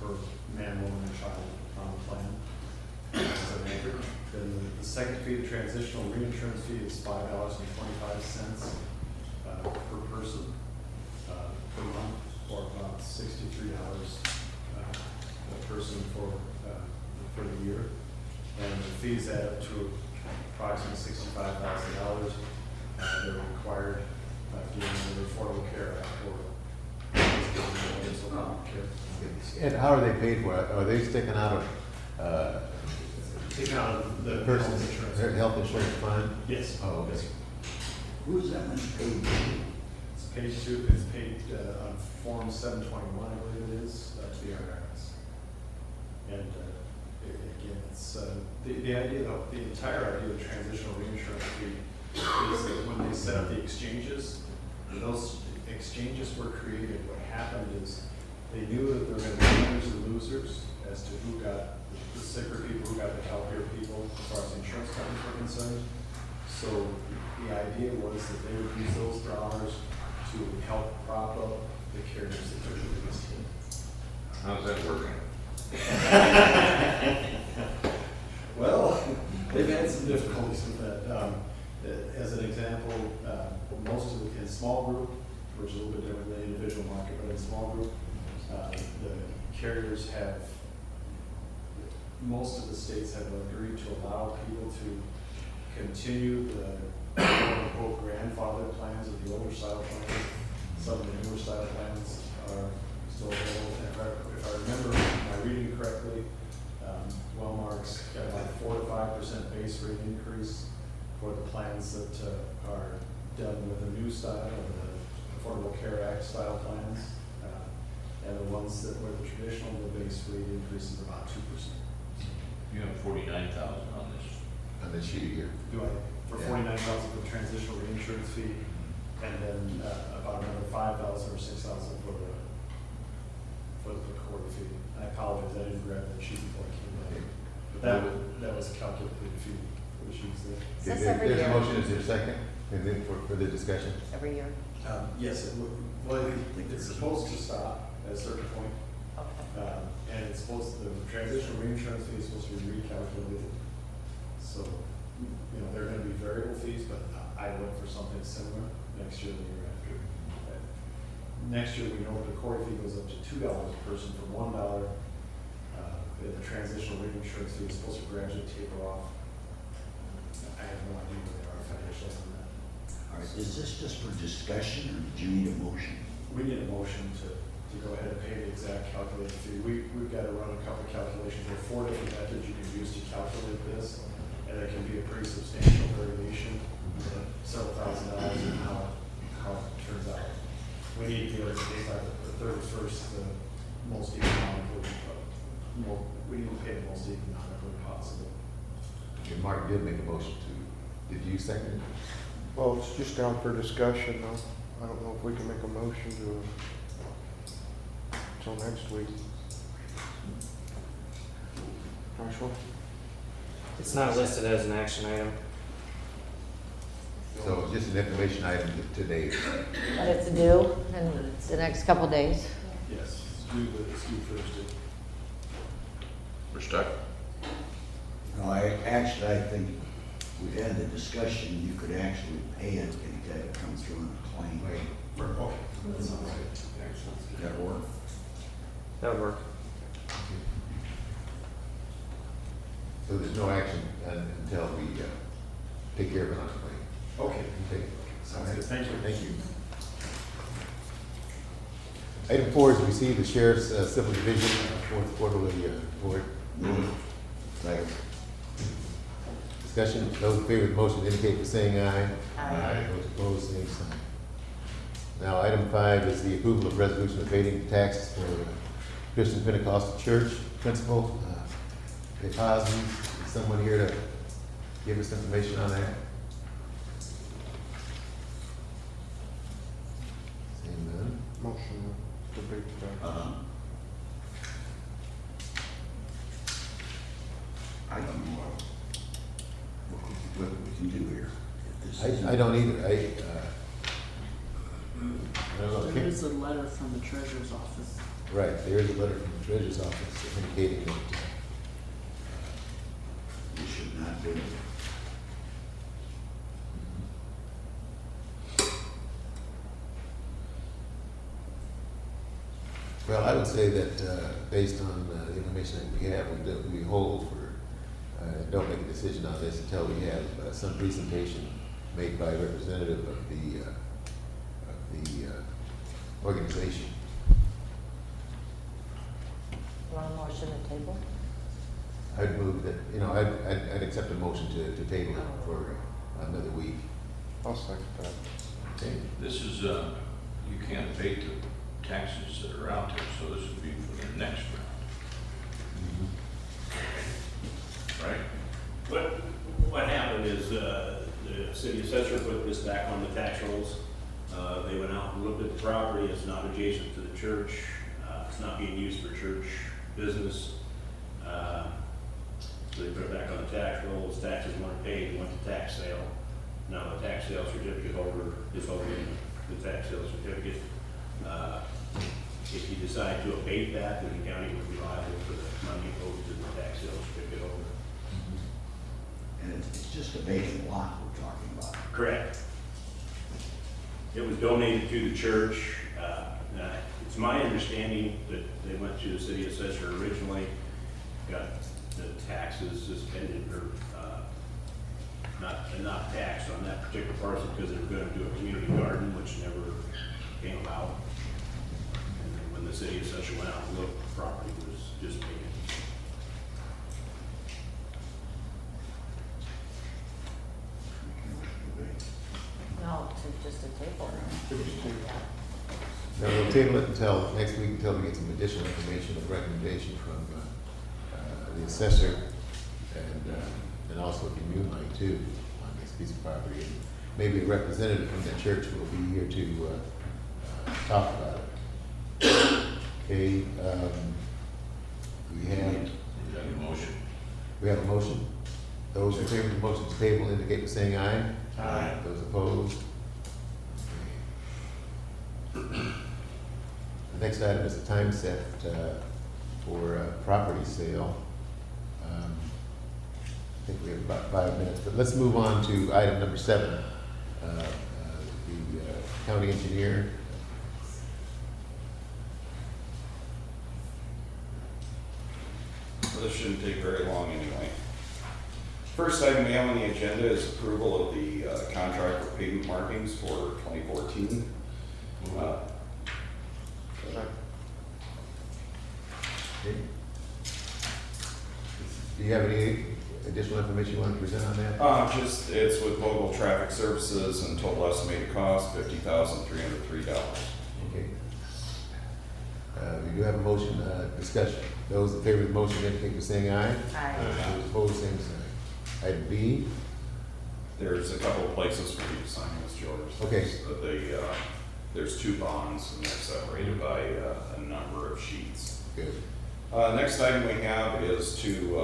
per man, woman, and child on the plan. As an anchor. Then the second fee, the transitional reinsurance fee, is $5.25 per person per month, or about $63 a person for the year. And the fees add up to approximately $65,000. They're required given the Affordable Care Act or care. And how are they paid for? Are they sticking out of Taken out of the person's health insurance. their health insurance fund? Yes. Oh, okay. Yes. Who is that money paid to? It's page 2, it's paid on Form 721, I believe it is, to the IRS. And again, it's the idea, the entire idea of transitional reinsurance fee is that when they set up the exchanges, those exchanges were created. What happened is they knew that there were going to be winners and losers as to who got the sicker people, who got the healthier people, as far as the insurance companies were concerned. So the idea was that they would use those dollars to help prop up the carriers that took the biggest hit. How's that working? Well, they've had some difficulties with that. As an example, most of in small group, which is a little bit different than the individual market, but in small group, the carriers have, most of the states have agreed to allow people to continue the quote-unquote grandfather plans of the older style plans. Some of the newer style plans are still available. And if I remember my reading correctly, Wellmark's got about 4 to 5% base rate increase for the plans that are done with the new style or the Affordable Care Act style plans. And the ones that were the traditional, the base rate increase is about 2%. You have 49,000 on this. On the sheet here. Do I, for Yeah. 49,000 for the transitional reinsurance fee, and then about another 5,000 or 6,000 for the quarter fee. I apologize, I didn't grab that sheet before I came in. But that was a calculated fee for the sheets there. Is this There- every There's a year? motion, is there a second? And then for the discussion? Every year? Yes, it would, well, it's supposed to stop at a certain point. Okay. And it's supposed, the transitional reinsurance fee is supposed to be recalculated. So, you know, they're gonna be variable fees, but I look for something similar next year, the year after. Next year, we know the core fee goes up to $2 a person from $1. The transitional reinsurance fee is supposed to gradually taper off. I have no idea what they are financially on that. All right, is this just for discussion, or did you need a motion? We need a motion to go ahead and pay the exact calculated fee. We've got to run a couple calculations. There are 4 different methods you can use to calculate this, and there can be a pretty substantial variation, several $1,000s in how it turns out. We need to be able to pay by the 31st, the most economically, we need to pay the most economically possible. Okay, Mark did make a motion to, did you second it? Well, it's just down for discussion, though. I don't know if we can make a motion to, till next week. Joshua? It's not listed as an action item. So it's just an information item today. But it's due in the next couple days. Yes, it's due Thursday. We're stuck. No, I think we had the discussion, you could actually pay it anytime it comes through on a claim. Okay, that sounds good. Does that work? That would work. So there's no action until we take care of it on the claim. Okay, Okay. sounds good. Thank you. Thank you. Item 4 is receive the sheriff's civil division fourth quarterly report. Second. Discussion, those in favor of the motion indicate by saying aye. Aye. Those opposed, same sign. Now, item 5 is the approval of resolution abating taxes for Christian Pentecostal Church principal. Deposits. Is someone here to give us information on that? Seeing none. Motion to be, I don't know what we can do here. If this is- I don't either. I don't know. Who's is a letter from the treasurer's office. Right, there is a letter from the treasurer's office indicating that You should not do it. well, I would say that, based on the information that we have, we hold for, don't make a decision on this until we have some presentation made by a representative of the organization. Want a motion to table? I'd move that, I'd accept a motion to table it for another week. I'll second that. Okay. This is, you can't abate the taxes that are out there, so this would be for the next round. Right? What happened is, the city assessor put this back on the tax rolls. They went out and looked at the property, it's not adjacent to the church, it's not being used for church business. So they put it back on the tax rolls, taxes weren't paid, went to tax sale. Now the tax sale certificate holder is holding the tax sale certificate. If you decide to abate that, then the county would be liable for the money owed to the tax sale certificate holder. And it's just a vacant lot we're talking about. Correct. It was donated to the church. It's my understanding that they went to the city assessor originally, got the taxes suspended or not taxed on that particular parcel because they were going to do a community garden, which never came about. And then when the city assessor went out and looked, the property was just vacant. No, to just a table. Now, we'll table it until next week, until we get some additional information and recommendation from the assessor and also from you, Mike, too, on this piece of property. And maybe a representative from the church will be here to talk about it. Okay, we have You got a motion? We have a motion. Those in favor of the motion to table indicate by saying aye. Aye. Those opposed? The next item is a time set for property sale. I think we have about 5 minutes, but let's move on to item number 7. The county engineer. Well, this shouldn't take very long anyway. First item we have on the agenda is approval of the contract for pavement markings for 2014. Okay. Do you have any additional information you want to present on that? It's with Vogel Traffic Services and total estimated cost $50,303. Okay. We do have a motion, discussion. Those in favor of the motion indicate by saying aye. Aye. Those opposed, same sign. Item B. There's a couple of places for you to sign this, George. Okay. There's 2 bonds and they're separated by a number of sheets. Good. Next item we have is to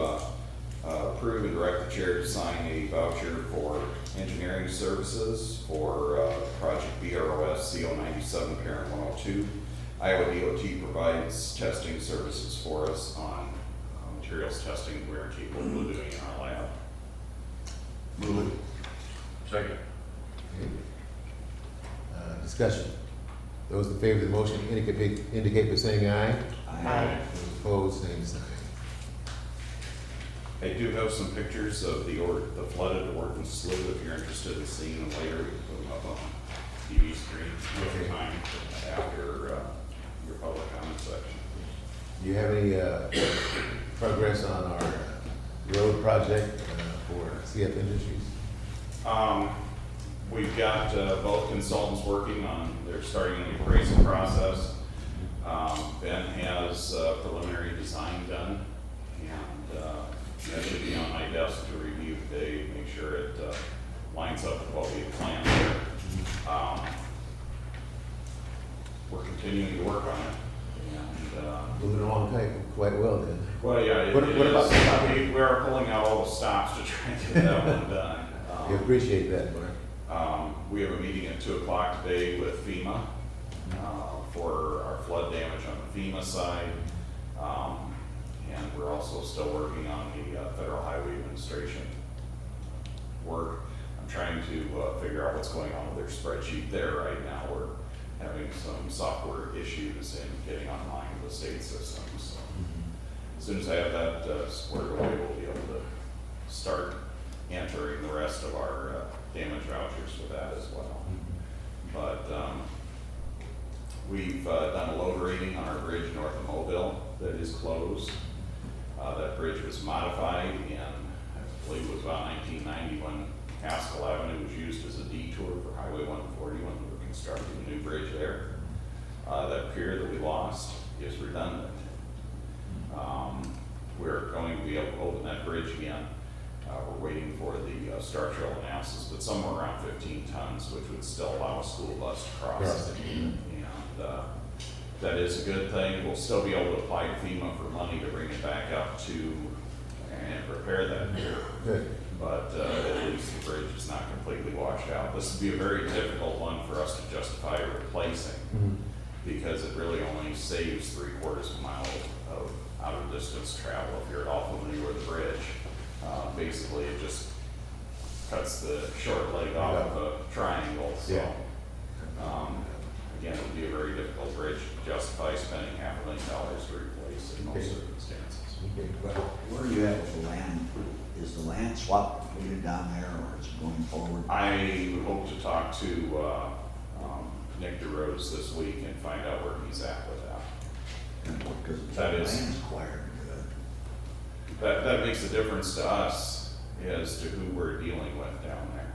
approve and direct the chair to sign a voucher for engineering services for project BROS CO97 Parent 102. Iowa DOT provides testing services for us on materials testing we're capable of doing in our lab. Move it. Second. Okay. Discussion. Those in favor of the motion indicate by saying aye. Aye. Those opposed, same sign. I do have some pictures of the flooded Orton Slough if you're interested in seeing them later. We can put them up on TV screen Okay. time after your public comment section. Do you have any progress on our road project for CF Industries? We've got both consultants working on, they're starting the appraisal process. Ben has preliminary design done, and that should be on my desk to review today, make sure it lines up with what we had planned there. We're continuing to work on it, and Moving along quite well then. well, yeah, it What about is. the topic? We are pulling out all the stops to try and get that one done. We appreciate that, Mark. We have a meeting at 2 o'clock today with FEMA for our flood damage on the FEMA side. And we're also still working on the Federal Highway Administration work. I'm trying to figure out what's going on with their spreadsheet there right now. We're having some software issues in getting online with the state system. So as soon as I have that squared away, we'll be able to start entering the rest of our damage vouchers for that as well. But we've done a load rating on our bridge north of Mobile that is closed. That bridge was modified in, I believe it was about 1990 when Haskell Avenue was used as a detour for Highway 140 when we were constructing a new bridge there. That pier that we lost is redundant. We're going to be able to open that bridge again. We're waiting for the structural analysis, but somewhere around 15 tons, which would still allow a school bus to cross. And that is a good thing. We'll still be able to apply to FEMA for money to bring it back up to and repair that pier. Good. But at least the bridge is not completely washed out. This would be a very difficult one for us to justify replacing because it really only saves 3/4 of a mile of out of distance travel if you're at all familiar with the bridge. Basically, it just cuts the short leg off of a triangle. So, Yeah. Again, it would be a very difficult bridge to justify spending $500,000 to replace in most Okay. circumstances. Okay, well, Where are you at with the land? Is the land swap completed down there, or is it going forward? I would hope to talk to Nick DeRose this week and find out where he's at with that. Because the That is- land's acquired. That makes a difference to us as to who we're dealing with down there.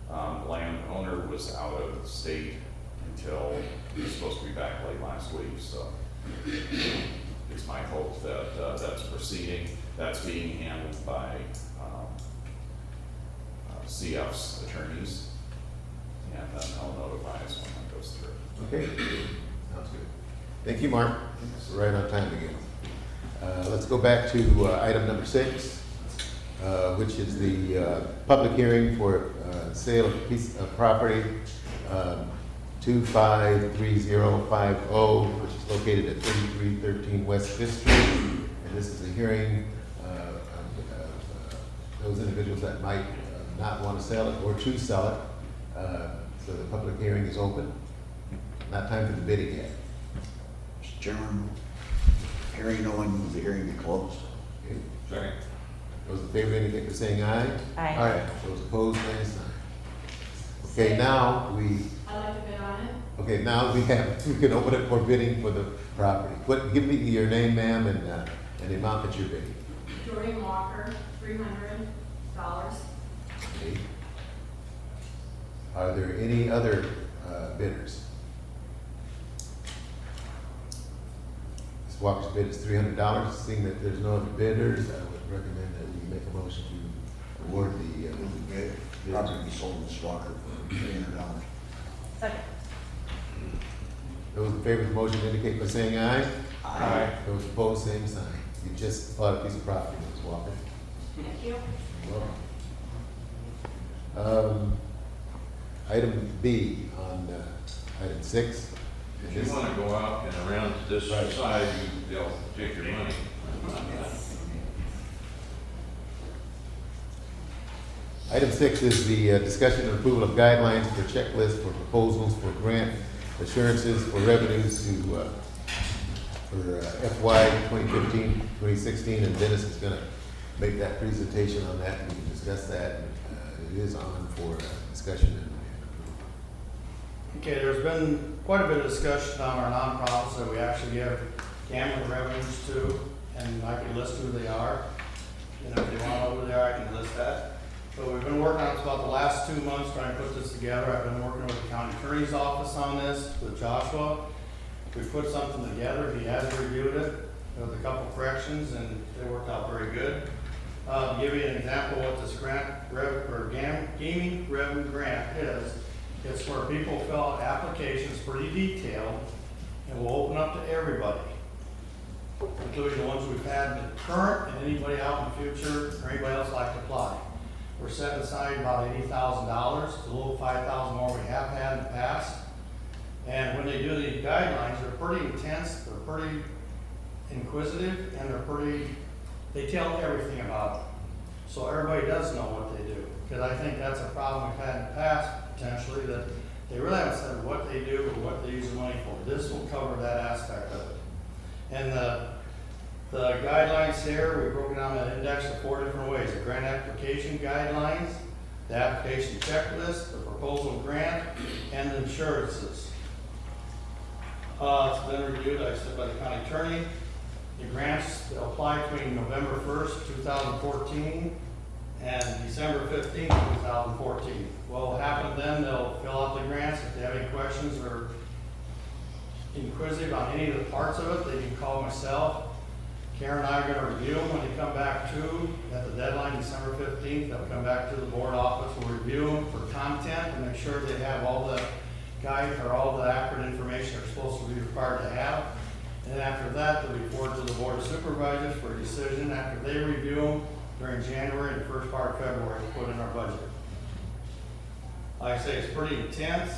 The landowner was out of the state until he was supposed to be back late last week, so it's my hope that that's proceeding. That's being handled by CF's attorneys, and then they'll notify us when that goes through. okay, sounds good. Thank you, Mark. We're right on time again. Let's go back to item number 6, which is the public hearing for sale of a piece of property, 253050, which is located at 3313 West Fifth Street. And this is a hearing of those individuals that might not want to sell it or to sell it. So the public hearing is open. Not time for the bidding yet. Mr. Chairman, hearing no one, move the hearing be closed. Okay. Second. Those in favor indicate by saying aye. Aye. Those opposed, nay sign. Okay, now I'd like to bid on it. we can open it for bidding for the property. Give me your name, ma'am, and the amount that you're bidding. Doreen Walker, $300. Okay. Are there any other bidders? Ms. Walker's bid is $300. Seeing that there's no other bidders, I would recommend that we make a motion to award the Move the property be sold to Ms. Walker for $300. Second. Those in favor of the motion indicate by saying aye. Aye. Those opposed, same sign. You just bought a piece of property, Ms. Walker. Thank you. Item B on item 6. If you wanna go out and around to this Right. side, they'll take your money. Item 6 is the discussion and approval of guidelines for checklist for proposals for grant assurances for revenues for FY 2015-2016, and Dennis is going to make that presentation on that, and we can discuss that. It is on for discussion and approval. Okay, there's been quite a bit of discussion on our nonprofits that we actually give gambling revenues to, and I can list who they are. You know, if you want to know who they are, I can list that. But we've been working on this about the last 2 months trying to put this together. I've been working with the county attorney's office on this, with Joshua. We put something together. He has reviewed it with a couple corrections, and they worked out very good. To give you an example of what this gaming revenue grant is, it's where people fill out applications pretty detailed, and we'll open up to everybody, including the ones we've had in the current and anybody out in the future, or anybody else like to apply. We're setting aside about $80,000, it's a little $5,000 more we have had in the past. And when they do these guidelines, they're pretty intense, they're pretty inquisitive, and they tell everything about it. So everybody does know what they do. Because I think that's a problem we've had in the past, potentially, that they really haven't said what they do or what they use the money for. This will cover that aspect of it. And the guidelines here, we broke down that index of 4 different ways. The grant application guidelines, the application checklist, the proposal grant, and the insurances. It's been reviewed, like I said, by the county attorney. The grants apply between November 1st, 2014 and December 15th, 2014. What will happen then, they'll fill out the grants. If they have any questions or inquisitive on any of the parts of it, they can call myself. Karen and I are gonna review them when they come back to, at the deadline, December 15th, they'll come back to the board office, we'll review them for content and make sure they have all the guide or all the accurate information they're supposed to be required to have. And after that, they'll be forwarded to the board of supervisors for a decision after they review them during January and the first part of February to put in our budget. Like I say, it's pretty intense.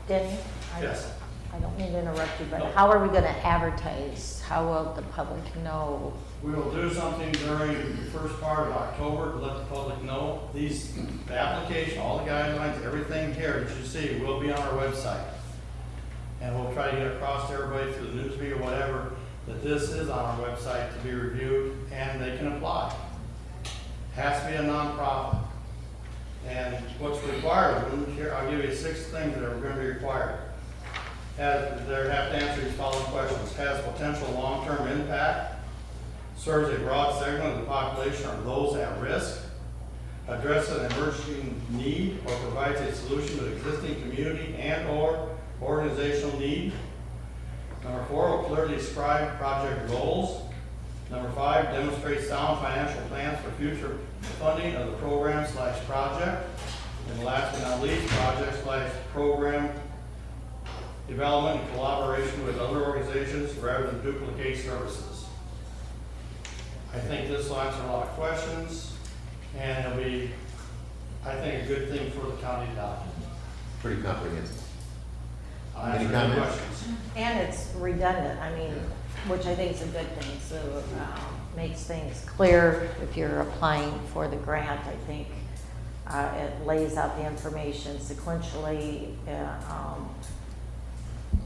Denny? Yes. I don't mean to interrupt you, but No. how are we gonna advertise? How will the public know? We will do something during the first part of October to let the public know. The application, all the guidelines, everything here that you see will be on our website. And we'll try to get across to everybody through the news media or whatever, that this is on our website to be reviewed and they can apply. Has to be a nonprofit. And what's required, here, I'll give you 6 things that are going to be required. They have to answer these following questions. Has potential long-term impact, serves a broad segment of the population or those at risk, addresses an emerging need or provides a solution to existing community and or organizational need. Number 4, will clearly describe project goals. Number 5, demonstrate sound financial plans for future funding of the program/project. And last but not least, project/program development in collaboration with other organizations rather than duplicate services. I think this will answer a lot of questions, and it'll be, I think, a good thing for the county to adopt. Pretty comprehensive. I'll Any answer any comments? questions. And it's redundant, I mean, which I think is a good thing, so makes things clear if you're applying for the grant. I think it lays out the information sequentially.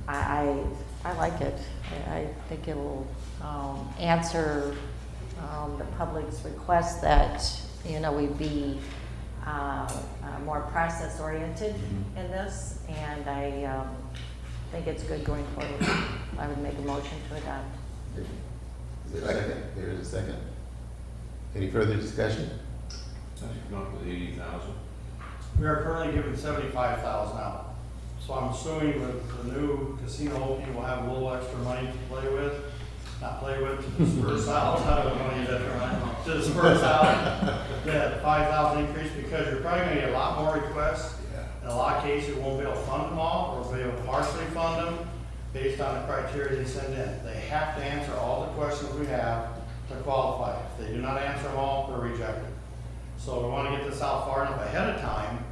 I like it. I think it will answer the public's request that, you know, we be more process oriented in this, and I think it's good going forward. I would make a motion to adopt. Is there a second? There is a second. Any further discussion? I think come up with 80,000. We are currently giving 75,000 out. So I'm assuming with the new casino opening, we'll have a little extra money to play with. Not play with, to disperse out. I don't want to use that term. To disperse out the 5,000 increase, because you're probably going to get a lot more requests. In a lot of cases, we won't be able to fund them all, or we'll be able to partially fund them based on the criteria they send in. They have to answer all the questions we have to qualify. If they do not answer them all, they're rejected. So we want to get this out far enough ahead of time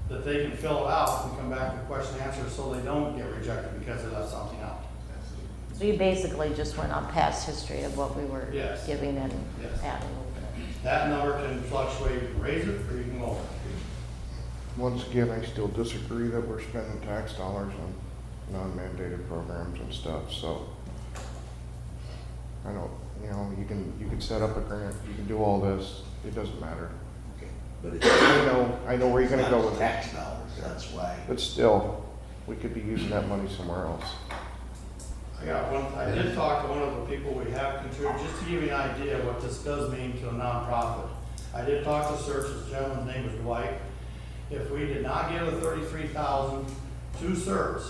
that they can fill it out and come back with question and answers, so they don't get rejected because they left something out. So you basically just went on past history of what we were Yes. giving and Yes. adding a little bit. That number can fluctuate, you can raise it or you can lower it. Once again, I still disagree that we're spending tax dollars on non-mandated programs and stuff, so. I don't, you know, you can set up a grant, you can do all this, it doesn't matter. Okay, but it's I know where you're gonna not go with it, tax dollars, that's why. but still, we could be using that money somewhere else. I did talk to one of the people we have contributed, just to give you an idea of what this does mean to a nonprofit. I did talk to Search, this gentleman's name was Dwight. If we did not give the 33,000 to Search,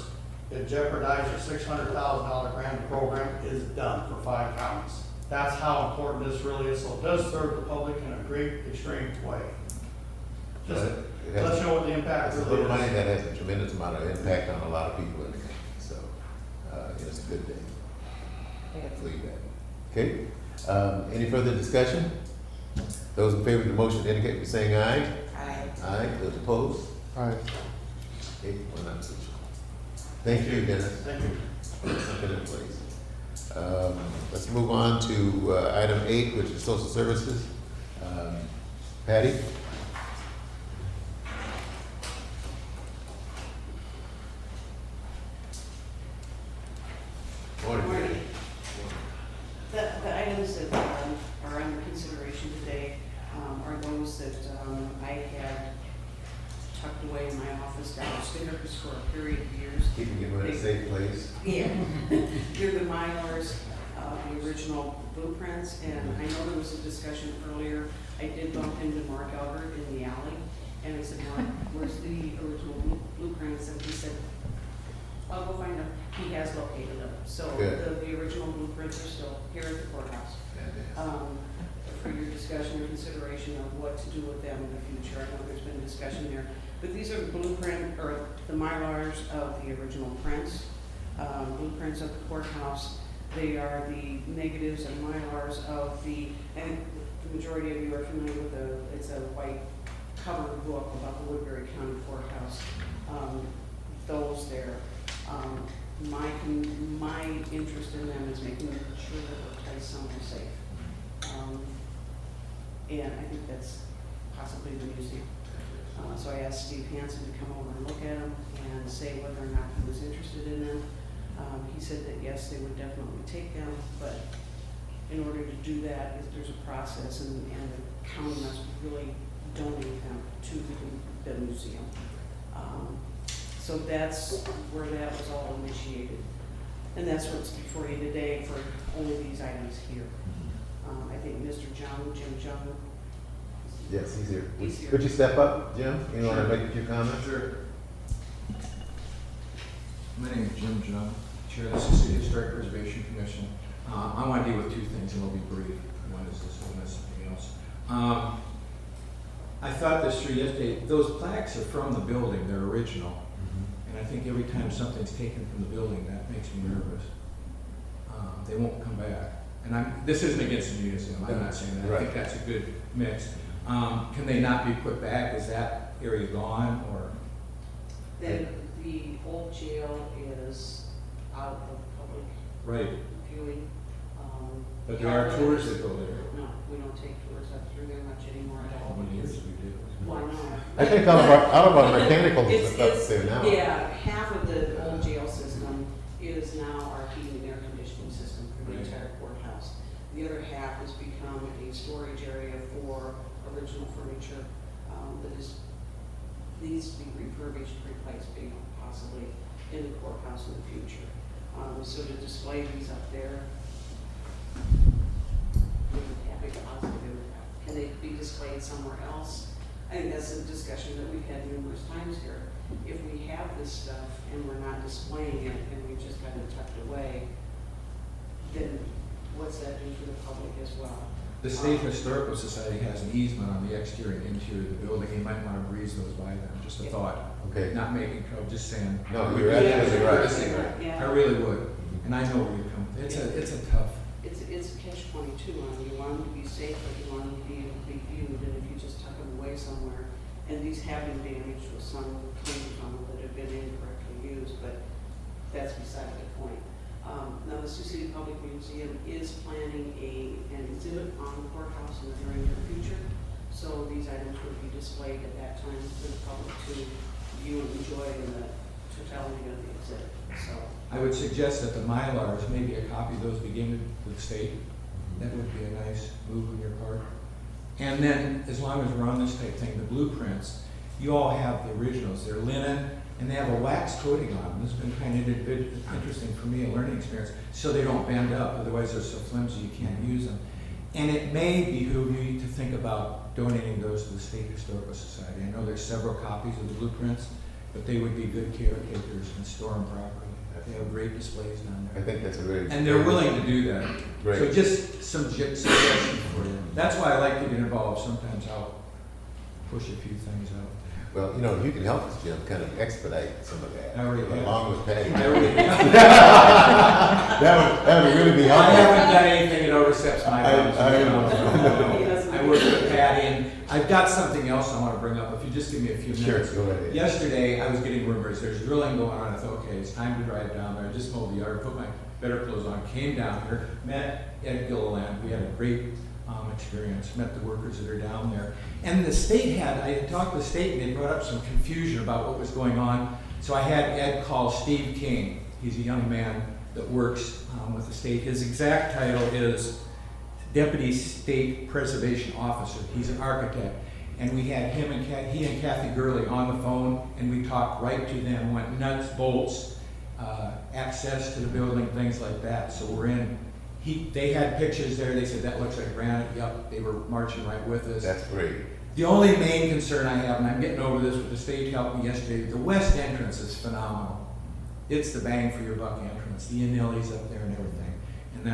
it jeopardized our $600,000 grant program is done for 5 counties. That's how important this really is, so it does serve the public in a great, extreme way. Just It let has- you know what the impact It's a really little money is. that has a tremendous amount of impact on a lot of people in the county, so it's a good thing. Let's leave that. Okay, any further discussion? Those in favor of the motion indicate by saying aye. Aye. Aye, those opposed? Aye. Okay, one opposition. Thank you, Dennis. Thank you. Put it in place. Let's move on to item 8, which is social services. Patty? Morning. Morning. The items that are under consideration today are those that I had tucked away in my office downstairs for a period of years. Keep them in a safe place. Yeah. They're the Mylars, the original blueprints, and I know there was a discussion earlier. I did bump into Mark Albert in the alley, and I said, Mark, where's the original blueprints? And he said, I'll go find them. He has located them. So Good. the original blueprints are still here at the courthouse. For your discussion or consideration of what to do with them in the future. I know there's been discussion there. But these are the blueprint, or the Mylars of the original prints, blueprints of the courthouse. They are the negatives and Mylars of the, and the majority of you are familiar with it's a white covered book about the Woodbury County Courthouse. Those there. My interest in them is making sure that they're placed somewhere safe. And I think that's possibly the museum. So I asked Steve Hansen to come over and look at them and say whether or not he was interested in them. He said that yes, they would definitely take them, but in order to do that, there's a process, and the county must really donate them to the museum. So that's where that was all initiated. And that's what's before you today for only these items here. I think Mr. Jim Jung. Yes, he's here. He's here. Would you step up, Jim? You want to make a few comments? Sure. My name is Jim Jung, Chair of the City Historic Preservation Commission. I want to deal with two things, and we'll be brief. One is this, one is something else. I thought this through yesterday. Those plaques are from the building; they're original. And I think every time something's taken from the building, that makes me nervous. They won't come back. And this isn't against the museum. I'm not saying that. I think that's a good mix. Can they not be put back? Is that area gone, or? Then the old jail is out of public viewing. But there are tours that go there. No, we don't take tours up through there much anymore at all. How many years we do? Why not? I think all of our mechanical It's- stuff's there now. Yeah, half of the old jail system is now our heating and air conditioning system for the Right. entire courthouse. The other half has become a storage area for original furniture that needs to be refurbished, replaced, possibly in the courthouse in the future. So to display these up there, would have a positive impact. Can they be displayed somewhere else? I think that's a discussion that we've had numerous times here. If we have this stuff and we're not displaying it and we've just got it tucked away, then what's that do for the public as well? The State Historical Society has an easement on the exterior and interior of the building. You might want to breeze those by them, just a thought. Okay. Not making trouble, just saying. No, Would you're be absolutely right. courtesy. Yeah. I really would. And I know where you come from. It's a tough. It's a catch-22 on you want them to be safe, but you want them to be able to be viewed, and if you just tuck them away somewhere, and these have been damaged with some claims on them that have been incorrectly used, but that's beside the point. Now, the Sioux City Public Museum is planning an exhibit on the courthouse in the very near future, so these items will be displayed at that time for the public to view and enjoy in the totality of the exhibit. So I would suggest that the Mylars, maybe a copy of those begin with the state. That would be a nice move on your part. And then, as long as we're on this type thing, the blueprints, you all have the originals. They're linen, and they have a wax coating on them. This has been kind of interesting for me, a learning experience, so they don't bend up. Otherwise, they're so flimsy you can't use them. And it may behoove you to think about donating those to the State Historical Society. I know there's several copies of the blueprints, but they would be good caretakers and store them properly. They have great displays down I there. think that's a very. And they're willing to do that. Great. So just some suggestions for you. That's why I like to get involved. Sometimes I'll push a few things out. Well, you know, if you can help us, Jim, kind of expedite some of that. I already have. Along with Patty. I already That would really be I helpful. haven't done anything that oversteps my bounds. I know. I I work with Patty, and I've got something else I want to bring up, if you just give me a few Sure, minutes. go right ahead. Yesterday, I was getting rumors, there's drilling going on, I thought, okay, it's time to drive down there, I just mowed the yard, put my better clothes on, came down here, met Ed Gilliland, we had a great experience, met the workers that are down there. And the state I had talked to the state, and they brought up some confusion about what was going on, so I had Ed call Steve King, he's a young man that works with the state, his exact title is Deputy State Preservation Officer, he's an architect. And we had he and Kathy Gurley on the phone, and we talked right to them, went nuts, bolts, access to the building, things like that. So we're in. They had pictures there. They said that looks like granite. Yep, they were marching right with us. That's great. The only main concern I have, and I'm getting over this with the state helped me yesterday, the west entrance is phenomenal. It's the bang for your buck entrance. The Anilles up there and everything, and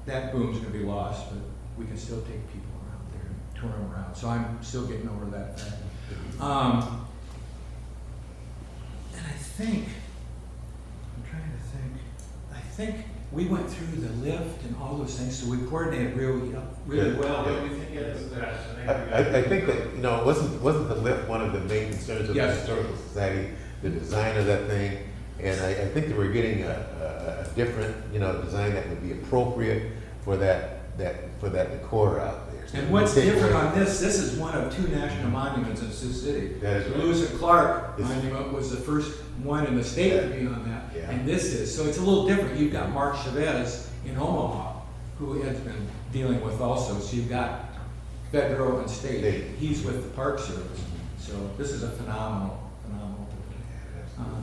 that boom's going to be lost, but we can still take people around there and tour them around. So I'm still getting over that fact. And I think we went through the lift and all those things, so we coordinated really well. What do you think it is? I think that, wasn't the lift one of the main concerns of the Yes. Historical Society, the design of that thing? And I think that we're getting a different, design that would be appropriate for that decor out there. So And what's take different away- on this is one of two national monuments in Sioux City. That is right. Lewis and Clark This- monument was the first one in the state to be on that, Yeah. and this is. So it's a little different. You've got Mark Chavez in Omaha, who has been dealing with also. So you've got federal and state. State. He's with the Park Service. So this is a phenomenal.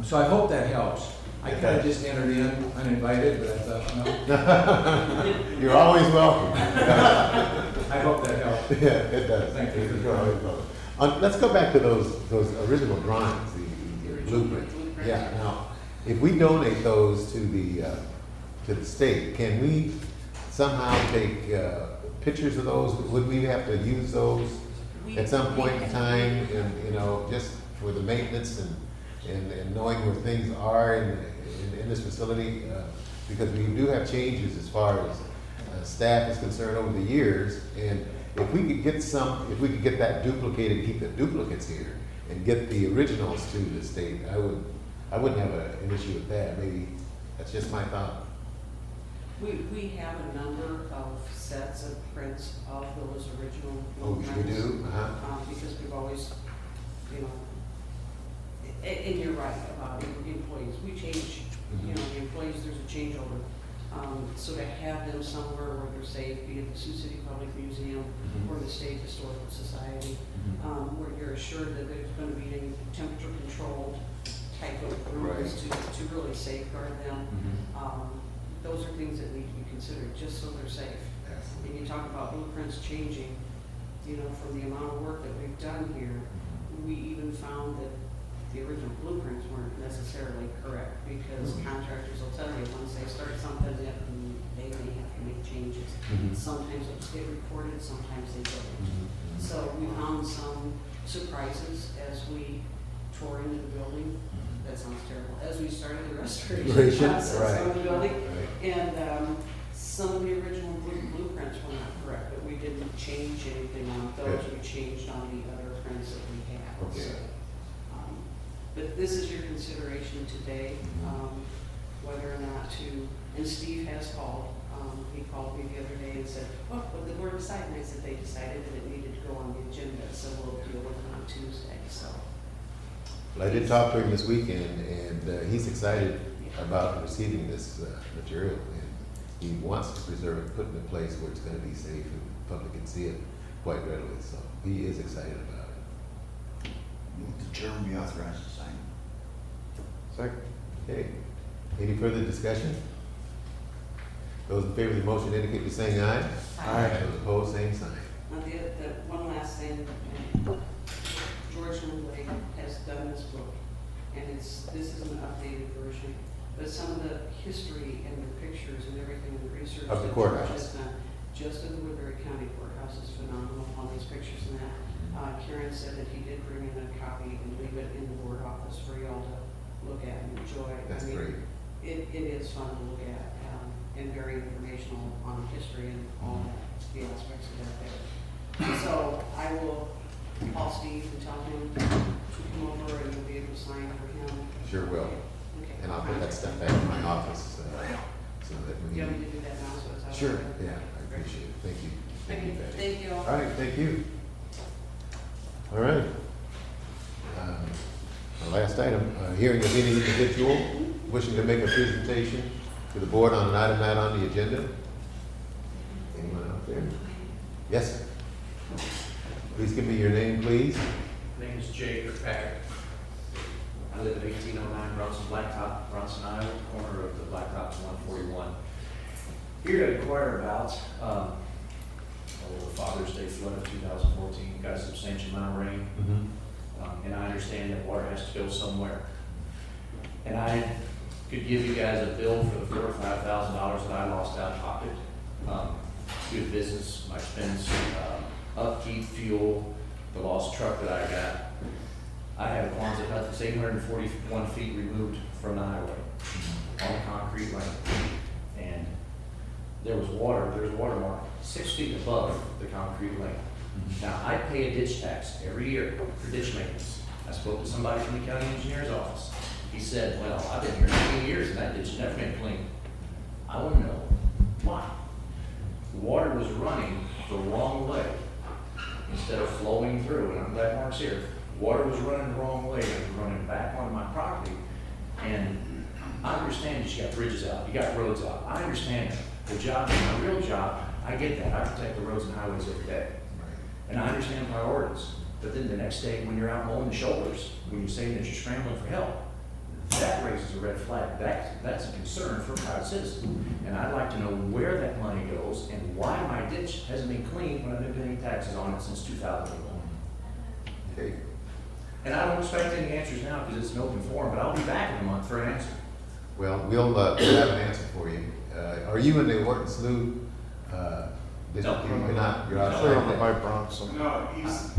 So I hope that helps. I kind of just entered in uninvited, but I thought, no. You're always welcome. I hope that helps. Yeah, it does. Thank you. You're always welcome. Let's go back to those original drawings, the blueprints. Yeah, now, if we donate those to the state, can we somehow take pictures of those? Would we have to use those at some point in time, and, just for the maintenance and knowing where things are in this facility? Because we do have changes as far as staff is concerned over the years, and if we could get that duplicated, keep the duplicates here, and get the originals to the state, I wouldn't have an issue with that. Maybe that's just my thought. We have a number of sets of prints of those original Oh, we blueprints. do? Because we've always, and you're right about employees, we change, the employees, there's a changeover. So to have them somewhere where they're safe, be it the Sioux City Public Museum or the State Historical Society, where you're assured that there's gonna be any temperature controlled type of rooms to really safeguard them. Those are things that need to be considered, just so they're safe. And you talk about blueprints changing, from the amount of work that we've done here, we even found that the original blueprints weren't necessarily correct, because contractors will tell you once they start something, that they may have to make changes. Sometimes those get recorded, sometimes they don't. So we found some surprises as we tore into the building. That sounds terrible. As we started the restoration process of the building. And some of the original blueprints were not correct, but we didn't change anything on those. We changed on the other prints that we had. Okay. So, but this is your consideration today, whether or not to, and Steve has called. He called me the other day and said, what did the board decide? And I said, they decided that it needed to go on the agenda, so we'll deal with it on Tuesday, so. Well, I did talk to him this weekend, and he's excited about receiving this material, and he wants to preserve it, put it in a place where it's going to be safe and the public can see it quite readily. So he is excited about it. Move the chairman be authorized to sign. Second. Okay. Any further discussion? Those in favor of the motion indicate by saying aye. Aye. Those opposed, same sign. Now, the one last thing, George Lindley has done this book, and this is an updated version, but some of the history and the pictures and everything and the research Of the that George courthouse. has done, just of the Woodbury County Courthouse is phenomenal on these pictures and that. Karen said that he did bring in a copy and leave it in the board office for y'all to look at and enjoy. That's great. It is fun to look at, and very informational on history and all the aspects of that there. So I will call Steve and tell him to come over and we'll be able to sign for him. Sure will. Okay. And I'll put that stuff back in my office, so that Do when you you. want me to do that now, so it's out? Sure, yeah, I appreciate it. Thank you. Thank you. Patty. Thank you. All right, thank you. All right. Our last item, hearing of any individual wishing to make a presentation to the board on an item not on the agenda. Anyone out there? Yes, sir. Please give me your name, please. My name is Jay Kirkpatrick. I live at 1809 Bronson Blacktop, Bronson, Iowa, corner of the Blacktop and 141. Here to inquire about the Father's Day flood of 2014. Got a substantial amount of rain, and I understand that water has to go somewhere. And I could give you guys a bill for the $4,000 to $5,000 that I lost out of pocket. Due to business, my expense, upkeep, fuel, the lost truck that I got. I have a Quonset hut that's 841 feet removed from the highway on a concrete lane. And there was a watermark 6 feet above the concrete lane. Now, I pay a ditch tax every year for ditch maintenance. I spoke to somebody from the county engineer's office. He said, well, I've been here 15 years and that ditch has never been cleaned. I want to know why. The water was running the wrong way instead of flowing through, and I'm glad Mark's here. Water was running the wrong way, it was running back onto my property. And I understand that you got bridges out, you got roads out. I understand that. The job is my real job. I get that. I protect the roads and highways every day. And I understand priorities. But then the next day, when you're out mowing the shoulders, when you're saying that you're scrambling for help, that raises a red flag. That's a concern for a private citizen. And I'd like to know where that money goes and why my ditch hasn't been cleaned when I've been paying taxes on it since 2001. Okay. And I don't expect any answers now because it's an open forum, but I'll be back in a month for an answer. Well, we'll have an answer for you. Are you in the Orton Slough district? No. You're not, you're Clear over outside by that. Bronson. No,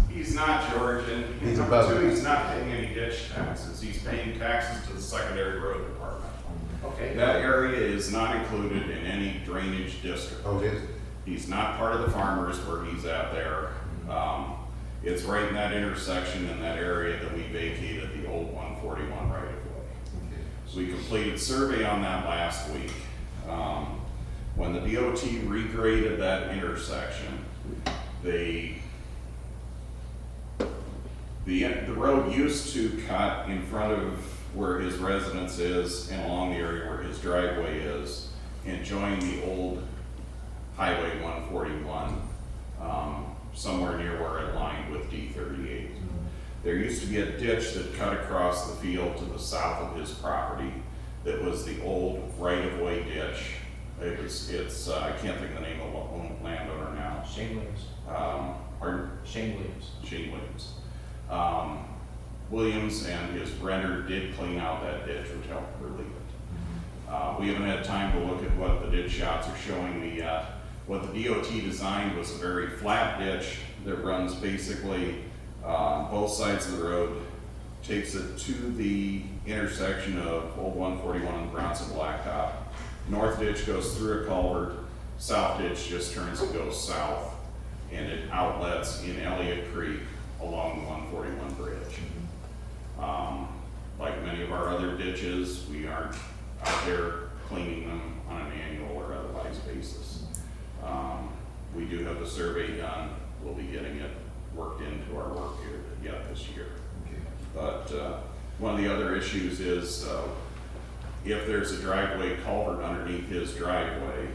he's not George, and He's number above two, it. he's not paying any ditch taxes. He's paying taxes to the secondary road department. Okay. That area is not included in any drainage district. Oh, it is? He's not part of the farmers where he's at there. It's right in that intersection in that area that we vacated the old 141 right of way. Okay. So we completed survey on that last week. When the DOT regraded that intersection, the road used to cut in front of where his residence is and along the area where his driveway is and join the old Highway 141, somewhere near where it lined with D38. There used to be a ditch that cut across the field to the south of his property that was the old right-of-way ditch. It's I can't think of the name of the landowner now. Shane Williams. Pardon? Shane Williams. Shane Williams. Williams and his renter did clean out that ditch, which helped relieve it. We haven't had time to look at what the ditch shots are showing me yet. What the DOT designed was a very flat ditch that runs basically both sides of the road, takes it to the intersection of Old 141 and Bronson Blacktop. North ditch goes through a culvert, south ditch just turns and goes south, and it outlets in Elliott Creek along the 141 bridge. Like many of our other ditches, we aren't out there cleaning them on an annual or otherwise basis. We do have the survey done. We'll be getting it worked into our work here yet this year. Okay. But one of the other issues is if there's a driveway culvert underneath his driveway,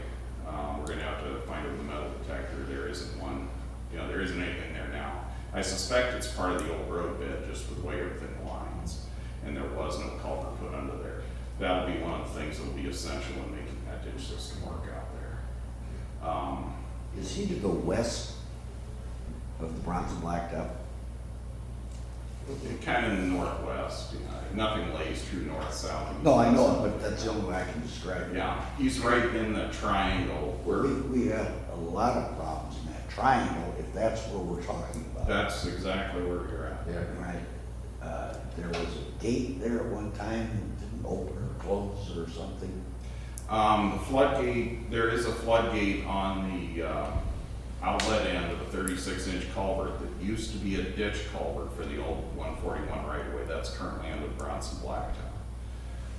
we're going to have to find a metal detector. There isn't one. There isn't anything there now. I suspect it's part of the old road bed, just with the way everything lines, and there was no culvert put under there. That'll be one of the things that will be essential in making that ditch system work out there. Is he to go west of the Bronson Blacktop? Kind of in the northwest, nothing lays true north-south. No, I know it, but that's the only way I can describe it. Yeah, he's right in the triangle where. We have a lot of problems in that triangle, if that's where we're talking about. That's exactly where you're at. Yeah. Right. There was a gate there at one time that didn't open or close or something. The floodgate, there is a floodgate on the outlet end of a 36-inch culvert that used to be a ditch culvert for the old 141 right-of-way. That's currently under Bronson Blacktop.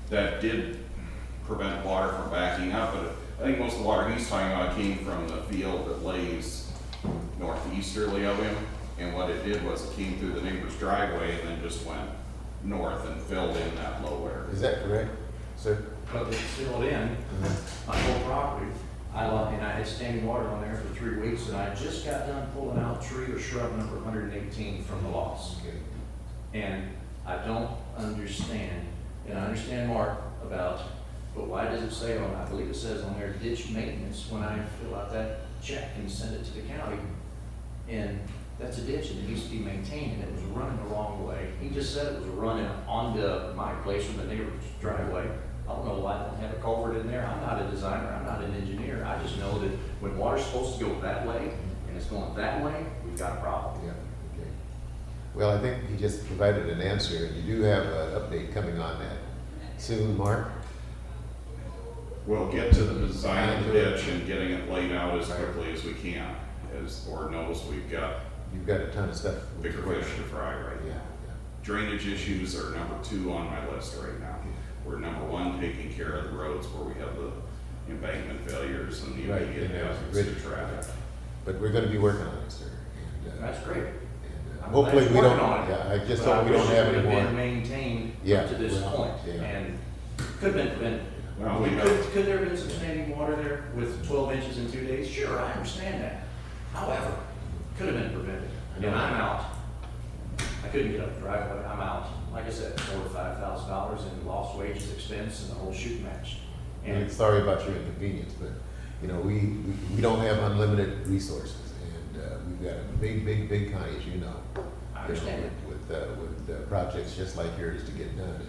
That did prevent water from backing up, but I think most of the water he's talking about came from the field that lays northeasterly of him. And what it did was it came through the neighbor's driveway and then just went north and filled in that low area. Is that correct, sir? But it's filled in on whole property. And I had standing water on there for 3 weeks, and I just got done pulling out tree or shrub number 118 from the loss. And I don't understand, and I understand Mark about, but why does it say on, I believe it says on there, ditch maintenance, when I fill out that check and send it to the county, and that's a ditch and it needs to be maintained, and it was running the wrong way. He just said it was running onto my place from the neighbor's driveway. I don't know why I don't have a culvert in there. I'm not a designer, I'm not an engineer. I just know that when water's supposed to go that way, and it's going that way, we've got a problem. Yeah, okay. Well, I think he just provided an answer, and you do have an update coming on that soon, Mark? We'll get to the design of the ditch and getting it laid out as quickly as we can. As the board knows, You've got a ton of stuff. bigger fish to fry right Yeah, now. yeah. Drainage issues are number 2 on my list right now. We're number 1 taking care of the roads where we have the embankment failures and the Right, immediate and hazards bridge to traffic. But we're gonna be working on it, sir. And, That's great. I'm hopefully glad we you're don't, working on it, yeah, I just but hope we wish don't it have would any have more. been maintained Yeah, up to this well, point, yeah. and could have been prevented. Well, we have, Could there have been some standing water there with 12 inches in 2 days? Sure, I understand that. However, could have been prevented. And I'm out. I couldn't get up the driveway. I'm out. Like I said, $4,000 to $5,000 in lost wages, expense, and the whole shooting match. And And sorry about your inconvenience, but, you know, we don't have unlimited resources, and we've got a big county, as you know. I understand it. With projects just like yours to get done. And,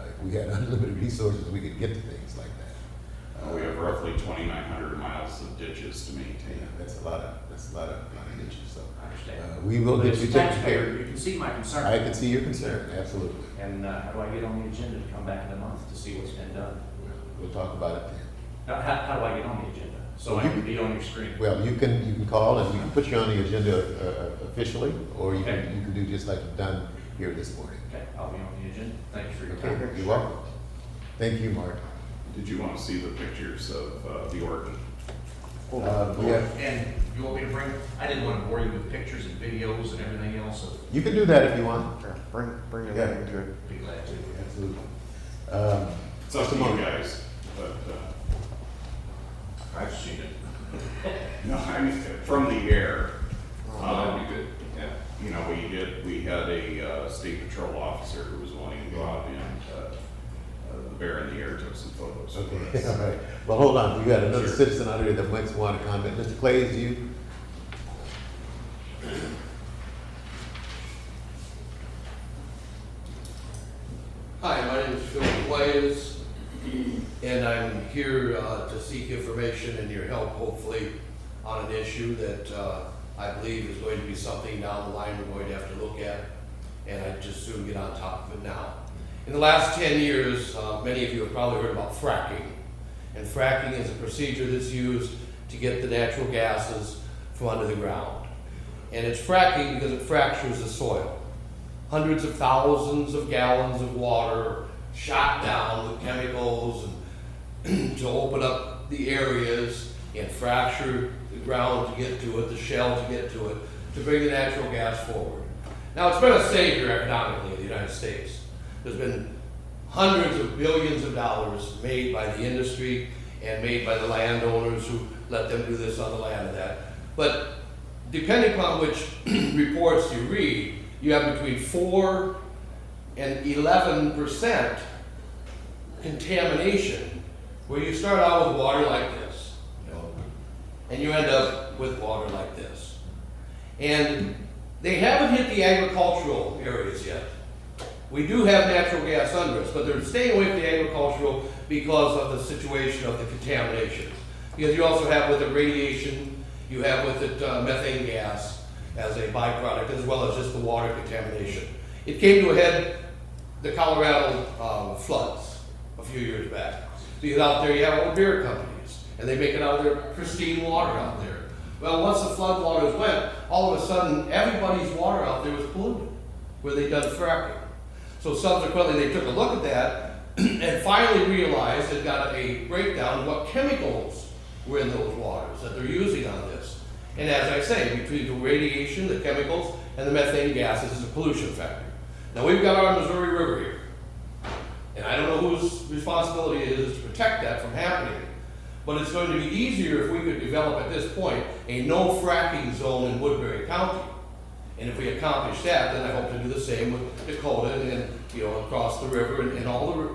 if we had unlimited resources, we could get to things like that. we have roughly 2,900 miles of ditches to maintain. Yeah, that's a lot of ditches, so. I understand. We will But get as you a taken taxpayer, care of. you can see my concern. I can see your concern, absolutely. And how do I get on the agenda to come back in a month to see what's been done? We'll talk about it then. How do I get on the agenda? So I You can can- be on your screen? Well, you can call and we can put you on the agenda officially, or you can do just like you've done here this morning. Okay, I'll be on the agenda. Thank you for your Okay, time. you're welcome. Thank you, Mark. Did you want to see the pictures of the Orton? We have, And you want me to bring, I didn't want to bore you with pictures and videos and everything else, so you can do that if you want. Yeah, bring it Yeah. into it. be glad to. Absolutely. It's up to you guys, but, I've seen it. no, I mean, from the air. That'd be good, yeah. You know, we had a state patrol officer who was wanting to go out and the bear in the air took some photos. for Okay, us. all right. Well, hold on, we got another Sure. citizen out here that might want to comment. Mr. Clay, is you? Hi, my name is Phil Blaze, and I'm here to seek information and your help, hopefully, on an issue that I believe is going to be something down the line we're going to have to look at, and I'd just soon get on top of it now. In the last 10 years, many of you have probably heard about fracking, and fracking is a procedure that's used to get the natural gases from under the ground. And it's fracking because it fractures the soil. Hundreds of thousands of gallons of water shot down with chemicals and to open up the areas and fracture the ground to get to it, the shell to get to it, to bring the natural gas forward. Now, it's been a savior economically in the United States. There's been hundreds of billions of dollars made by the industry and made by the landowners who let them do this on the land of that. But depending upon which reports you read, you have between 4 and 11% contamination, where you start out with water like this, and you end up with water like this. And they haven't hit the agricultural areas yet. We do have natural gas under us, but they're staying away from the agricultural because of the situation of the contamination. Because you also have with it radiation, you have with it methane gas as a byproduct, as well as just the water contamination. It came to a head, the Colorado floods a few years back. Because out there you have all the beer companies, and they make it out of their pristine water out there. Well, once the floodwaters went, all of a sudden, everybody's water out there was polluted, where they done fracking. So subsequently, they took a look at that and finally realized and got a breakdown of what chemicals were in those waters that they're using on this. And as I say, between the radiation, the chemicals, and the methane gases is a pollution factor. Now, we've got our Missouri River here. And I don't know whose responsibility it is to protect that from happening. But it's going to be easier if we could develop at this point a no fracking zone in Woodbury County. And if we accomplish that, then I hope to do the same with Dakota and, across the river and all the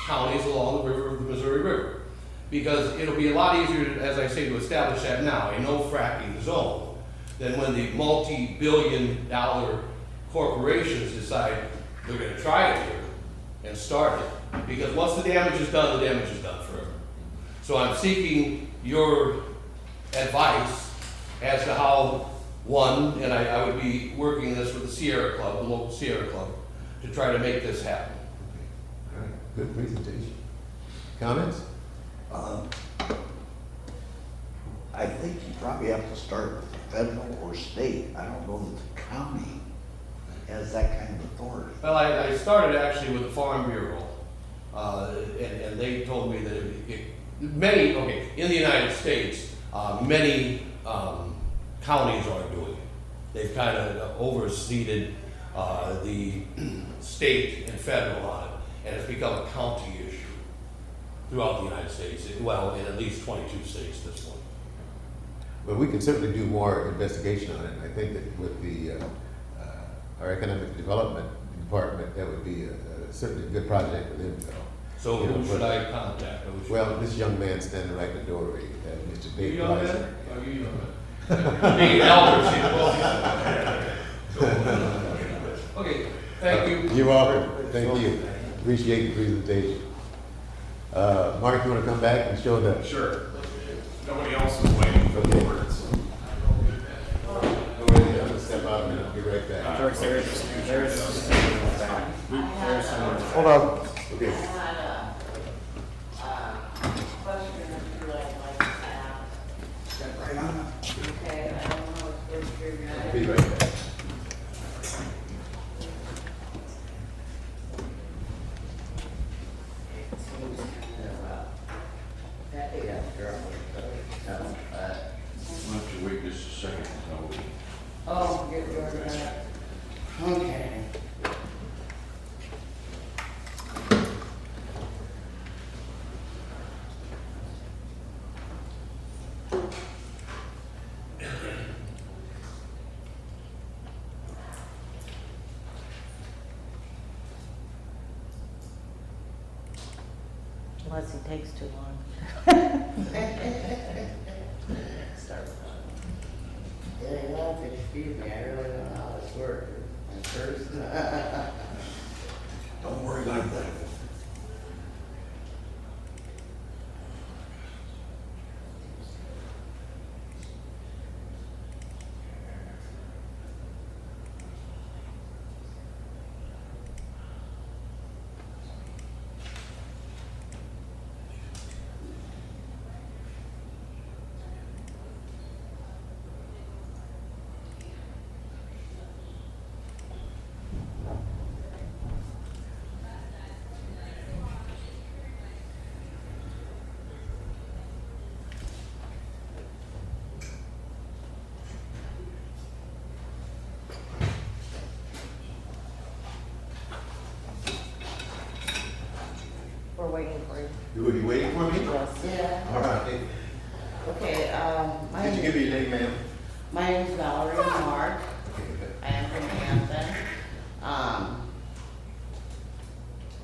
counties along the river of the Missouri River. Because it'll be a lot easier, as I say, to establish that now, a no fracking zone, than when the multi-billion-dollar corporations decide they're gonna try it here and start it. Because once the damage is done, the damage is done forever. So I'm seeking your advice as to how, one, and I would be working this with the Sierra Club, the local Sierra Club, to try to make this happen. All right, good presentation. Comments? I think you probably have to start with the federal or state. I don't know that the county has that kind of authority. Well, I started actually with the Farm Bureau, and they told me that in the United States, many counties are doing it. They've kind of overseeded the state and federal on it, and it's become a county issue throughout the United States, well, in at least 22 states at this point. Well, we can certainly do more investigation on it. I think that with our economic development department, that would be certainly a good project for them. So who should I contact? Well, this young man standing right in the doorway, Mr. Dave You young Gleiser. man? Are you young man? Being elders, Okay, thank you. You're welcome. Thank you. Appreciate the presentation. Mark, you want to come back and show the? Sure. Nobody else is waiting for the words. Go ahead, I'm gonna step out and I'll be right back. George, Hold on. Okay. I had a question or two I'd like to ask. Step right on. Okay, I don't know if you're I'll be good. right back. We'll have to wait just a second. Oh, get yours back. Okay. Unless he takes too long. Start. Yeah, you'll have to excuse me, I really don't know how this works at first. Don't worry about that. We're waiting for you. You were waiting for me? Yes. Yeah, All right. okay, Did you give me your name, ma'am? my name's Valerie Mark, I am from Hampton.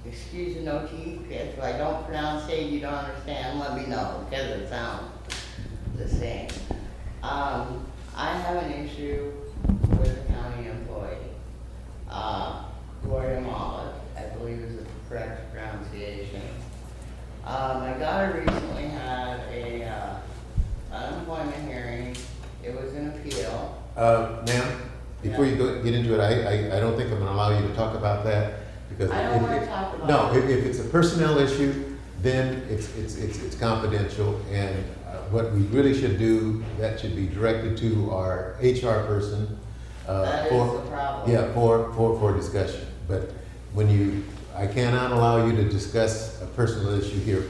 Excuse the no teeth, if I don't pronounce it, you don't understand, let me know, because it sounds the same. I have an issue with a county employee. Gloria Mollet, I believe is the correct pronunciation. My daughter recently had a unemployment hearing. It was an appeal. Ma'am, before you get into it, I don't think I'm gonna allow you to talk about that because. I don't wanna talk about No, it. if it's a personnel issue, then it's confidential and what we really should do, that should be directed to our HR person. That is for- the problem. Yeah, for discussion. But when you, I cannot allow you to discuss a personal issue here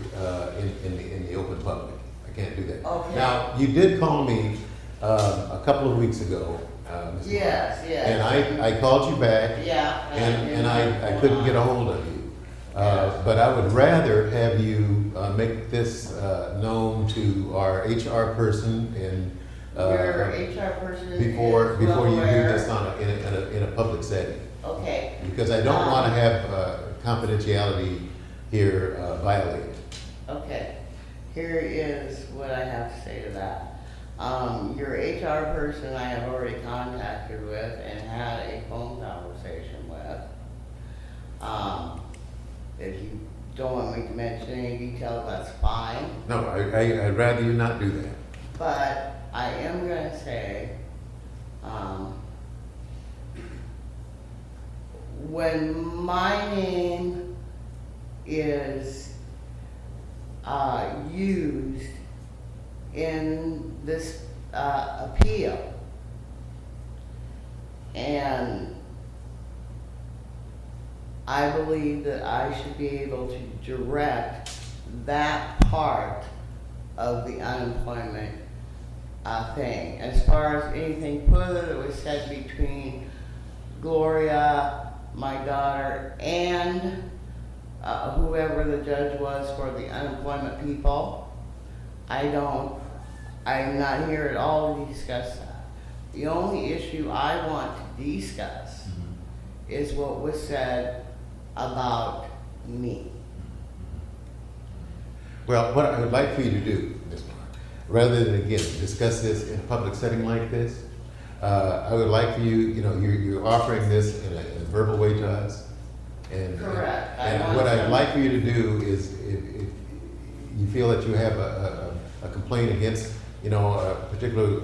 in the open public. I can't do that. Okay. Now, you did call me a couple of weeks ago, Ms. Yes, Mark, yes. and I called you back, Yeah. and I couldn't get a hold of you. But I would rather have you make this known to our HR person and Your HR person is before you do aware. this in a public setting. Okay. Because I don't want to have confidentiality here violated. Okay, here is what I have to say to that. Your HR person I have already contacted with and had a phone conversation with. If you don't want me to mention any details, that's fine. No, I'd rather you not do that. But I am gonna say, when my name is used in this appeal, and I believe that I should be able to direct that part of the unemployment thing. As far as anything further that was said between Gloria, my daughter, and whoever the judge was for the unemployment people, I'm not here at all to discuss that. The only issue I want to discuss is what was said about me. Well, what I would like for you to do, Ms. Mark, rather than again discuss this in a public setting like this, I would like for you, you're offering this in a verbal way to us. And, Correct. And what I'd like for you to do is, if you feel that you have a complaint against, a particular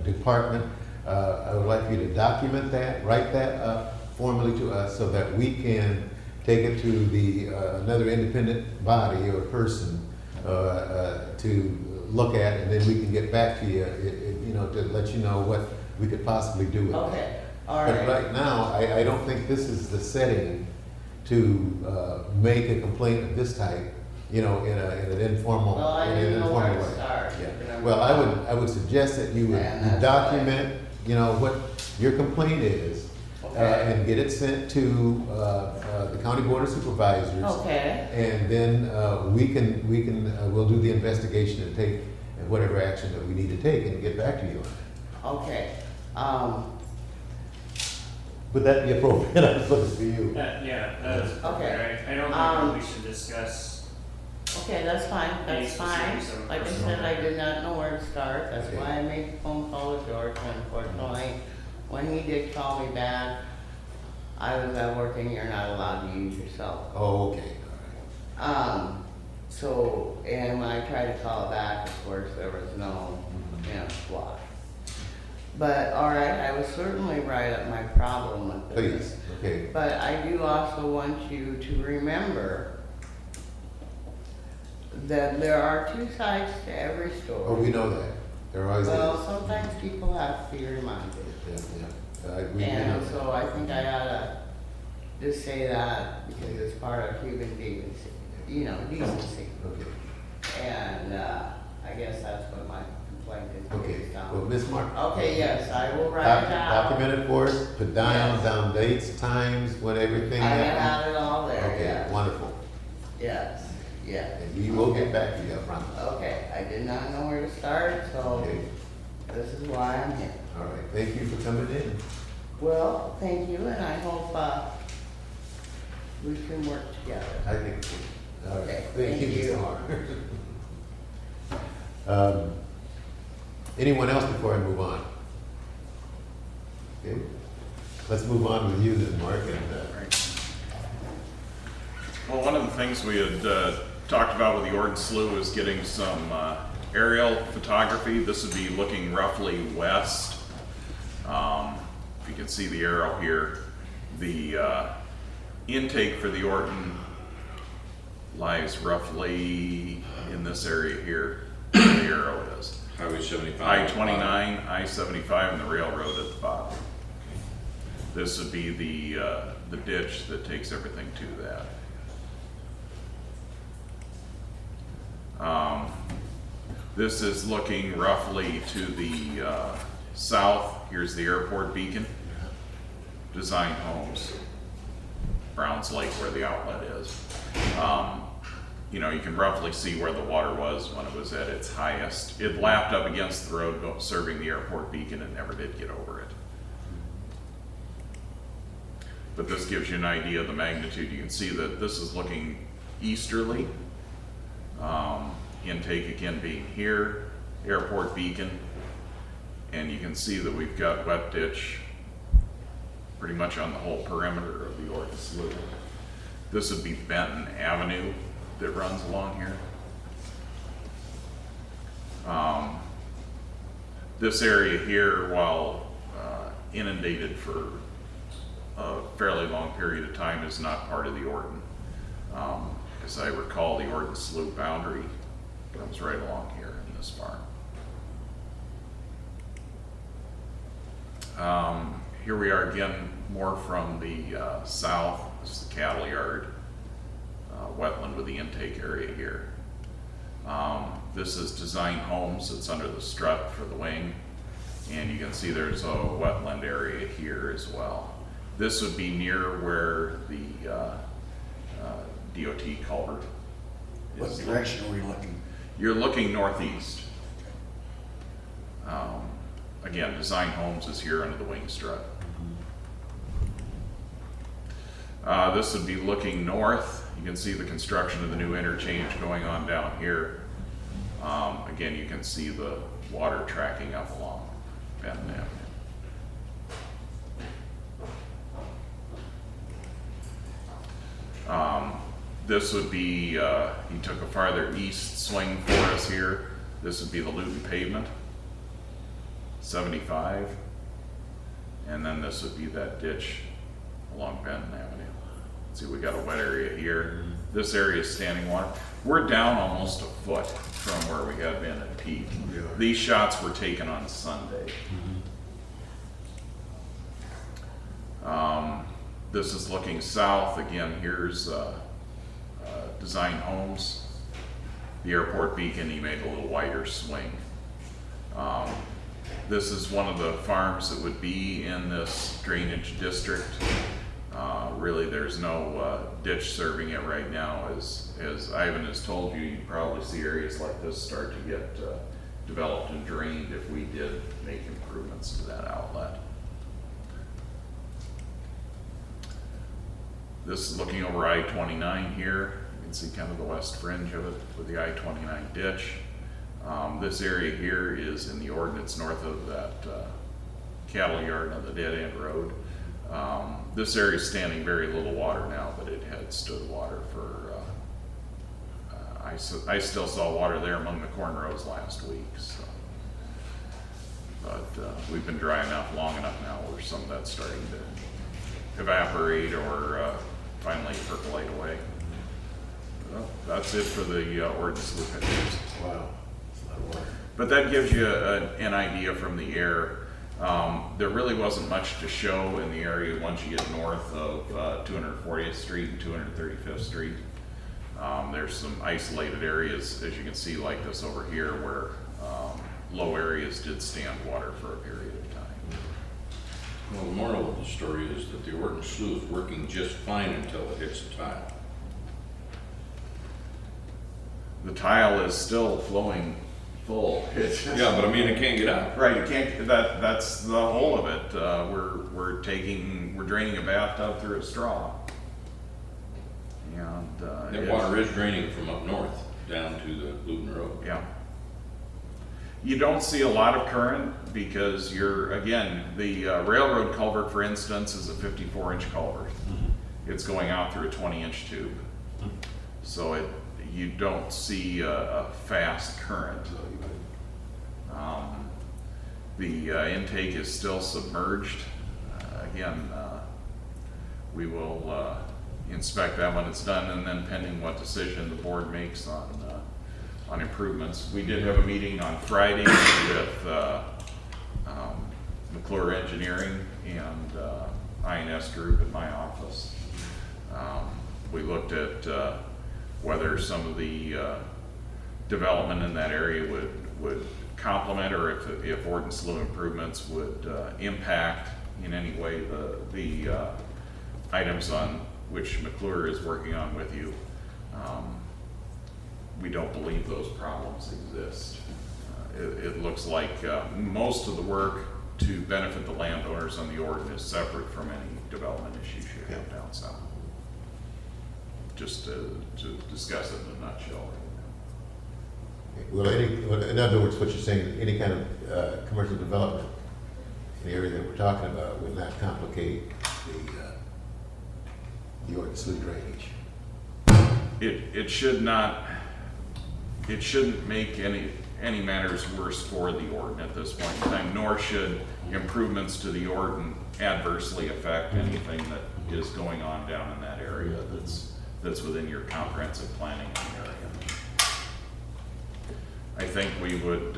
department, I would like for you to document that, write that up formally to us so that we can take it to the another independent body or person to look at, and then we can get back to you, to let you know what we could possibly do with it. Okay, all But right. right now, I don't think this is the setting to make a complaint of this type, in an informal, Well, I in an didn't know where informal to way. start. Yeah. Well, I would suggest that you would And that's document, what your complaint is, Okay. and get it sent to the County Board of Supervisors. Okay. And then we'll do the investigation and take whatever action that we need to take and get back to you on it. Okay. Would that be appropriate, I suppose, for you? Yeah, that's Okay. I don't think we should discuss. Okay, that's fine, Any that's fine. specifics of Like I personal said, I matter. did not know where to start. That's Okay. why I made the phone call to George, and unfortunately, when he did call me back, I was at work and you're not allowed to use your cell phone. Oh, okay, all right. So, and when I tried to call it back, of course, there was no, why. But, all right, I will certainly write up my problem with this. Please, okay. But I do also want you to remember that there are two sides to every story. Oh, we know that. There always is. Well, sometimes people have to be reminded. Yeah. We know And that. so I think I oughta just say that because it's part of human decency, decency. Okay. And, I guess that's what my complaint is Okay. based Well, on. Ms. Mark. Okay, yes, I will write it out. Document it for us, put Yes. down dates, times, when everything I happened. have it all there, Okay, yes. wonderful. Yes, yes. And we will get back to you, I promise. Okay, I did not know where to start, so Okay. this is why I'm here. All right, thank you for coming in. Well, thank you, and I hope, we can work together. I think, all right, Okay, thank you, thank you. Mr. Mark. Anyone else before I move on? Okay, let's move on with you then, Mark, and, Well, one of the things we had talked about with the Ord Slough is getting some aerial photography. This would be looking roughly west. If you can see the arrow here, the intake for the Orton lies roughly in this area here, where the arrow is. Highway 75. I-29, I-75, and the railroad at the bottom. This would be the ditch that takes everything to that. This is looking roughly to the south. Here's the airport beacon. Design homes. Browns Lake where the outlet is. You know, you can roughly see where the water was when it was at its highest. It lapped up against the road serving the airport beacon and never did get over it. But this gives you an idea of the magnitude. You can see that this is looking easterly. Intake again being here, airport beacon, and you can see that we've got wet ditch pretty much on the whole perimeter of the Oregon Slough. This would be Benton Avenue that runs along here. This area here, while inundated for a fairly long period of time, is not part of the Oregon. As I recall, the Oregon Slough boundary comes right along here in this farm. Here we are again, more from the south. This is the cattle yard, wetland with the intake area here. This is Design Homes. It's under the strut for the wing. And you can see there's a wetland area here as well. This would be near where the DOT culvert is. What direction are we looking? You're looking northeast. Again, Design Homes is here under the wing strut. This would be looking north. You can see the construction of the new interchange going on down here. Again, you can see the water tracking up along Benton Avenue. This would be, he took a farther east swing for us here. This would be the Luton pavement, 75. And then this would be that ditch along Benton Avenue. See, we got a wet area here. This area is standing water. We're down almost a foot from where we have been at peak. These shots were taken on Sunday. This is looking south. Again, here's Design Homes. The airport beacon, he made a little wider swing. This is one of the farms that would be in this drainage district. Really, there's no ditch serving it right now. As Ivan has told you, you'd probably see areas like this start to get developed and drained if we did make improvements to that outlet. This is looking over I-29 here. You can see kind of the west fringe of it with the I-29 ditch. This area here is in the ordinance north of that cattle yard on the dead end road. This area is standing very little water now, but it had stood water for, I still saw water there among the corn rows last week. So. But we've been dry enough, long enough now where some of that's starting to evaporate or finally percolate away. Well, that's it for the ordinance loop pictures. Wow, that's a lot of water. But that gives you an idea from the air. There really wasn't much to show in the area once you get north of 240th Street and 235th Street. There's some isolated areas, as you can see, like this over here, where low areas did stand water for a period of time. Well, the moral of the story is that the Oregon Slough is working just fine until it hits the tile. The tile is still flowing full. Yeah, but I mean, it can't get out. Right, you can't. That's the whole of it. We're draining a bathtub through a straw. And That water is draining from up north down to the Luton Road. Yeah. You don't see a lot of current because again, the railroad culvert, for instance, is a 54-inch culvert. It's going out through a 20-inch tube. So you don't see a fast current. The intake is still submerged. Again, we will inspect that when it's done, and then pending what decision the board makes on on improvements. We did have a meeting on Friday with McClure Engineering and INS Group at my office. We looked at whether some of the development in that area would complement, or if ordinance slough improvements would impact in any way the items on which McClure is working on with you. We don't believe those problems exist. It looks like most of the work to benefit the landowners on the Orton is separate from any development issues you have down south. Just to discuss it in a nutshell. Well, in other words, what you're saying, any kind of commercial development in the area that we're talking about would not complicate the Orton Slough drainage. It should not. It shouldn't make any matters worse for the Orton at this point in time, nor should improvements to the Orton adversely affect anything that is going on down in that area that's within your comprehensive planning area. I think we would,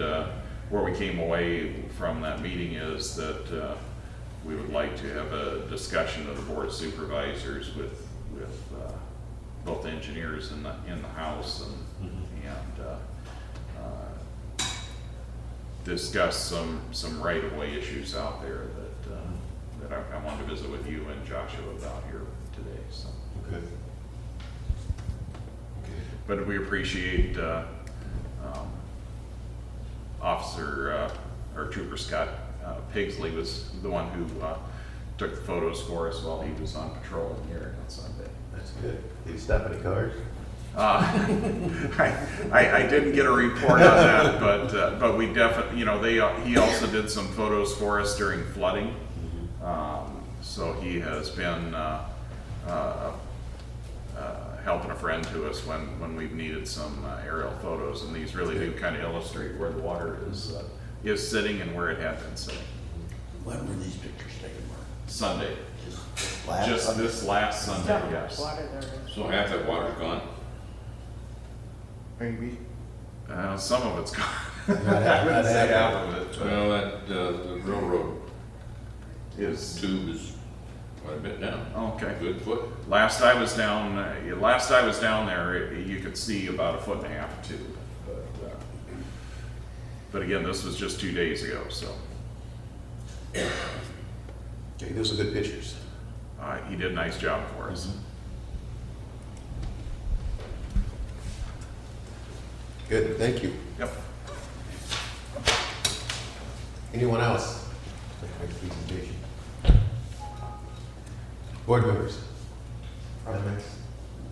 where we came away from that meeting is that we would like to have a discussion of the Board of Supervisors with both engineers in the House and discuss some right-of-way issues out there that I wanted to visit with you and Joshua about here today. So. Okay. But we appreciate Officer or Trooper Scott Pigsley was the one who took the photos for us while he was on patrol in the area on Sunday. That's good. Did he stop any cars? I didn't get a report on that, but we definitely, he also did some photos for us during flooding. So he has been helping a friend to us when we've needed some aerial photos, and these really do kind of illustrate where the water is sitting and where it had been sitting. When were these pictures taken, Mark? Sunday. Just Sunday? This last Sunday, yes. So half that water's gone? Maybe. Some of it's gone. I wouldn't say half of it. Well, the railroad Is tube is quite a bit down. okay. Good foot. Last I was down there, you could see about a foot and a half of tube. But again, this was just 2 days ago, so Okay, those are good pictures. he did a nice job for us. Good, thank you. Yep. Anyone else? Next presentation. Board members? Comments?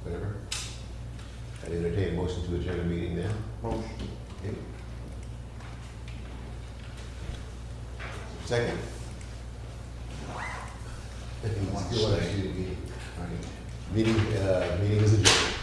Whatever? I'd entertain a motion to adjourn the meeting now. Motion. Okay. Second. Still want to do the meeting. All right. Meeting is adjourned.